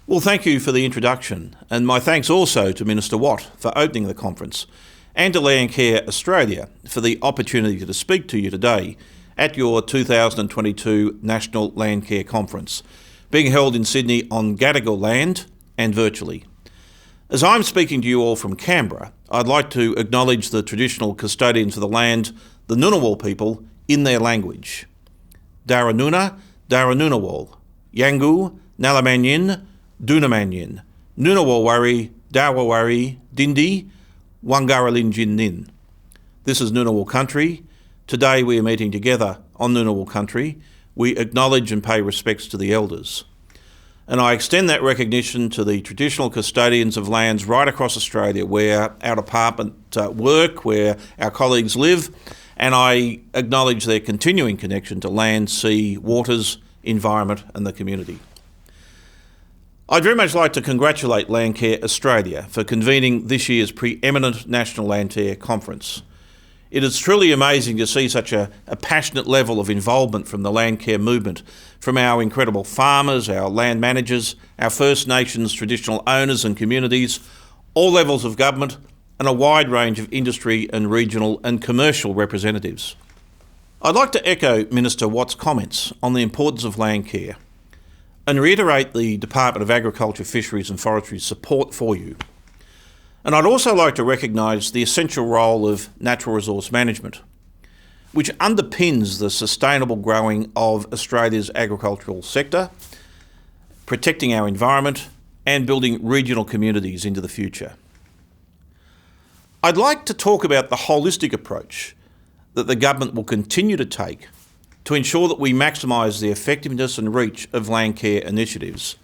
Well, thank you for the introduction, and my thanks also to Minister Watt for opening the conference, and to Landcare Australia for the opportunity to speak to you today at your 2022 National Landcare Conference, being held in Sydney on Gadigal land and virtually. As I'm speaking to you all from Canberra, I'd like to acknowledge the traditional custodians of the land, the Ngunnawal people, in their language. Daranuna, Daranunawal, Yangu, Nalamanyin, Dunamanyin, Ngunnawalwari, Dawawari, Dindi, Wangaralinjin Nin. This is Ngunnawal country. Today we are meeting together on Ngunnawal country. We acknowledge and pay respects to the elders. And I extend that recognition to the traditional custodians of lands right across Australia where our department work, where our colleagues live, and I acknowledge their continuing connection to land, sea, waters, environment and the community. I'd very much like to congratulate Landcare Australia for convening this year's preeminent National Landcare Conference. It is truly amazing to see such a passionate level of involvement from the landcare movement, from our incredible farmers, our land managers, our First Nations traditional owners and communities, all levels of government, and a wide range of industry and regional and commercial representatives. I'd like to echo Minister Watt's comments on the importance of landcare and reiterate the Department of Agriculture, Fisheries and Forestry's support for you. And I'd also like to recognise the essential role of natural resource management, which underpins the sustainable growing of Australia's agricultural sector, protecting our environment and building regional communities into the future. I'd like to talk about the holistic approach that the government will continue to take to ensure that we maximise the effectiveness and reach of landcare initiatives,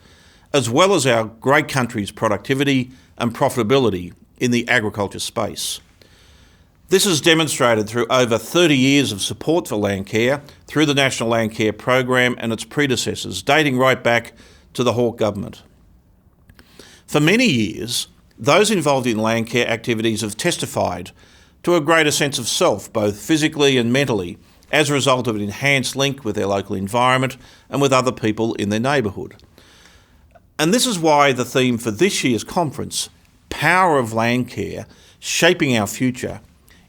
as well as our great country's productivity and profitability in the agriculture space. This is demonstrated through over 30 years of support for landcare through the National Landcare Program and its predecessors, dating right back to the Hawke government. For many years, those involved in landcare activities have testified to a greater sense of self, both physically and mentally, as a result of an enhanced link with their local environment and with other people in their neighbourhood. And this is why the theme for this year's conference, Power of Landcare, Shaping Our Future,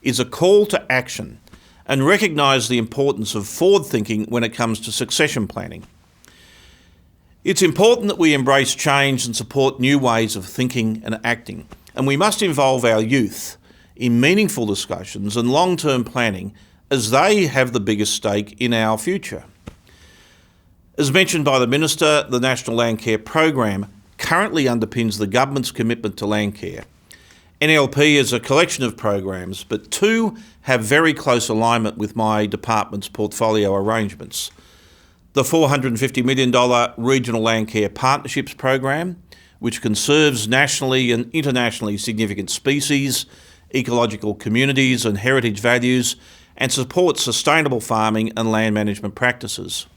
is a call to action and recognise the importance of forward thinking when it comes to succession planning. It's important that we embrace change and support new ways of thinking and acting, and we must involve our youth in meaningful discussions and long-term planning as they have the biggest stake in our future. As mentioned by the Minister, the National Landcare Program currently underpins the government's commitment to landcare. NLP is a collection of programs, but two have very close alignment with my department's portfolio arrangements. The $450 million Regional Landcare Partnerships Program, which conserves nationally and internationally significant species, ecological communities and heritage values, and supports sustainable farming and land management practices.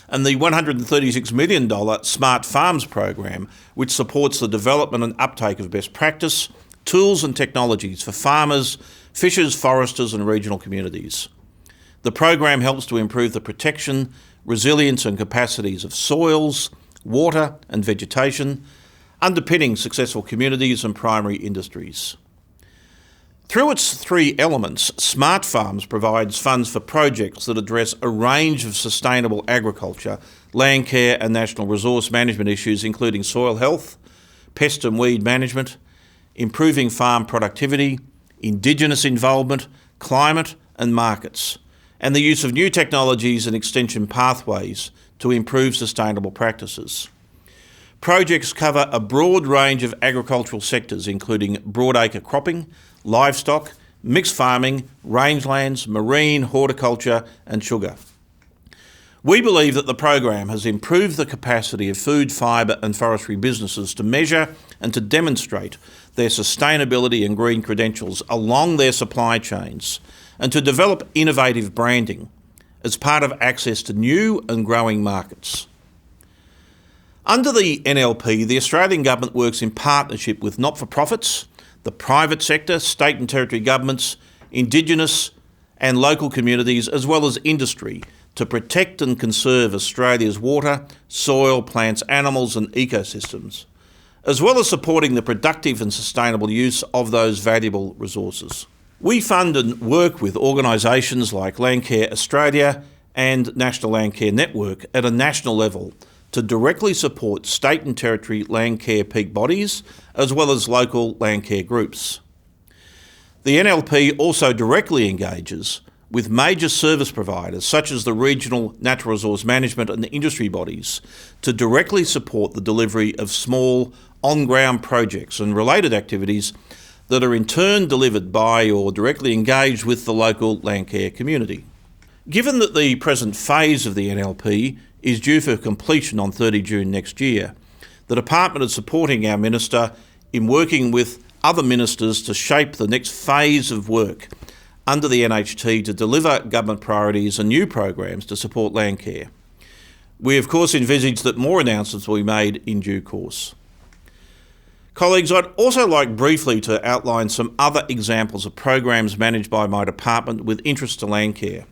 And the $136 million Smart Farms program, which supports the development and uptake of best practice, tools and technologies for farmers, fishers, foresters and regional communities. The program helps to improve the protection, resilience and capacities of soils, water and vegetation, underpinning successful communities and primary industries. Through its three elements, Smart Farms provides funds for projects that address a range of sustainable agriculture, landcare and national resource management issues including soil health, pest and weed management, improving farm productivity, Indigenous involvement, climate and markets, and the use of new technologies and extension pathways to improve sustainable practices. Projects cover a broad range of agricultural sectors including broadacre cropping, livestock, mixed farming, rangelands, marine, horticulture and sugar. We believe that the program has improved the capacity of food, fibre and forestry businesses to measure and to demonstrate their sustainability and green credentials along their supply chains and to develop innovative branding as part of access to new and growing markets. Under the NLP, the Australian Government works in partnership with not-for-profits, the private sector, state and territory governments, Indigenous and local communities, as well as industry, to protect and conserve Australia's water, soil, plants, animals and ecosystems, as well as supporting the productive and sustainable use of those valuable resources. We fund and work with organisations like Landcare Australia and National Landcare Network at a national level to directly support state and territory landcare peak bodies as well as local landcare groups. The NLP also directly engages with major service providers such as the regional natural resource management and industry bodies to directly support the delivery of small on-ground projects and related activities that are in turn delivered by or directly engaged with the local landcare community. Given that the present phase of the NLP is due for completion on 30 June next year, the Department is supporting our Minister in working with other ministers to shape the next phase of work under the NHT to deliver government priorities and new programs to support landcare. We of course envisage that more announcements will be made in due course. Colleagues, I'd also like briefly to outline some other examples of programs managed by my department with interest to landcare.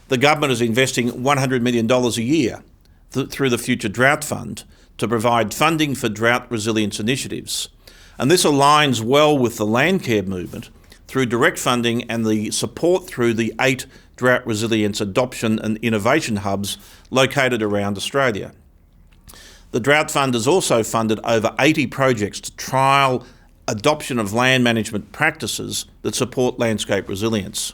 The government is investing $100 million a year through the Future Drought Fund to provide funding for drought resilience initiatives. And this aligns well with the landcare movement through direct funding and the support through the 8 drought resilience adoption and innovation hubs located around Australia. The Drought Fund has also funded over 80 projects to trial adoption of land management practices that support landscape resilience.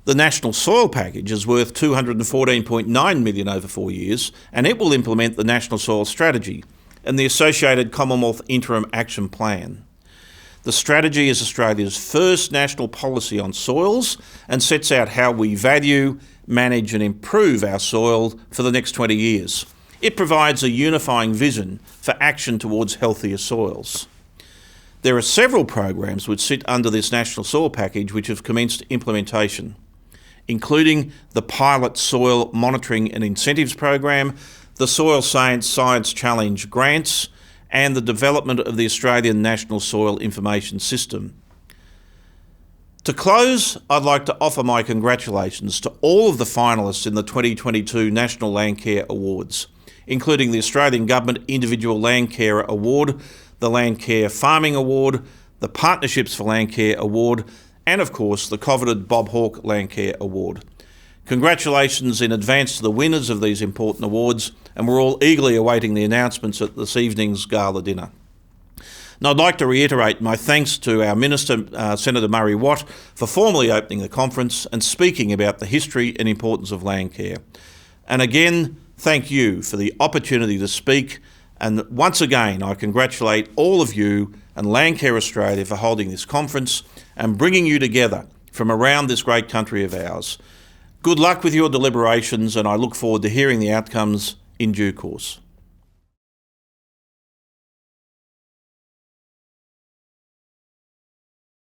The National Soil Package is worth $214.9 million over 4 years, and it will implement the National Soil Strategy and the associated Commonwealth Interim Action Plan. The strategy is Australia's first national policy on soils and sets out how we value, manage and improve our soil for the next 20 years. It provides a unifying vision for action towards healthier soils. There are several programs which sit under this National Soil Package which have commenced implementation, including the Pilot Soil Monitoring and Incentives Program, the Soil Science Challenge grants, and the development of the Australian National Soil Information System. To close, I'd like to offer my congratulations to all of the finalists in the 2022 National Landcare Awards, including the Australian Government Individual Landcarer Award, the Landcare Farming Award, the Partnerships for Landcare Award, and of course the coveted Bob Hawke Landcare Award. Congratulations in advance to the winners of these important awards, and we're all eagerly awaiting the announcements at this evening's gala dinner. And I'd like to reiterate my thanks to our Minister, Senator Murray Watt, for formally opening the conference and speaking about the history and importance of landcare. And again, thank you for the opportunity to speak, and once again I congratulate all of you and Landcare Australia for holding this conference and bringing you together from around this great country of ours. Good luck with your deliberations, and I look forward to hearing the outcomes in due course.